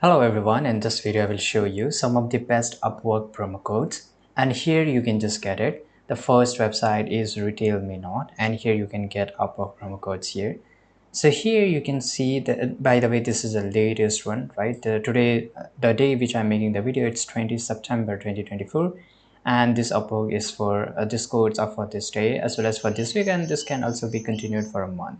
Hello everyone, in this video I will show you some of the best Upwork promo codes, and here you can just get it. The first website is Retail Me Not, and here you can get Upwork promo codes here. So here you can see that, by the way, this is the latest one, right? The day which I'm making the video, it's 20 September 2024, and this Upwork is for this codes are for this day as well as for this week, and this can also be continued for a month,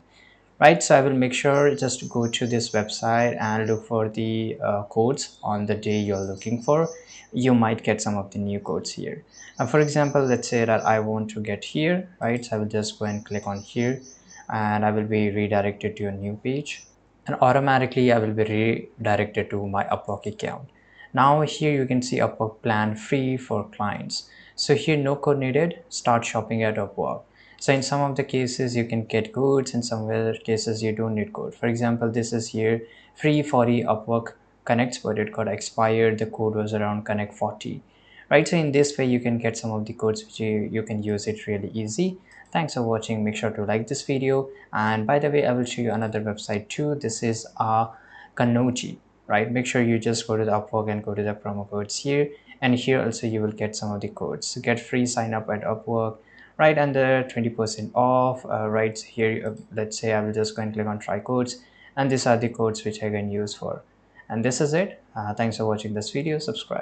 right? So I will make sure just to go to this website and look for the codes on the day you're looking for. You might get some of the new codes here. For example, let's say that I want to get here, right? So I will just go and click on here, and I will be redirected to a new page, and automatically I will be redirected to my Upwork account. Now here you can see Upwork plan free for clients. So here no code needed, start shopping at Upwork. So in some of the cases you can get codes, in some other cases you don't need code. For example, this is here free 40 Upwork connects, but it got expired. The code was around connect 40, right? So in this way you can get some of the codes which you can use it really easy. Thanks for watching. Make sure to like this video, and by the way I will show you another website too. This is Kanoji, right? Make sure you just go to the Upwork and go to the promo codes here, and here also you will get some of the codes. So get free sign up at Upwork, right under 20% off, right here. Let's say I will just go and click on try codes, and these are the codes which I can use for. And this is it. Thanks for watching this video. Subscribe.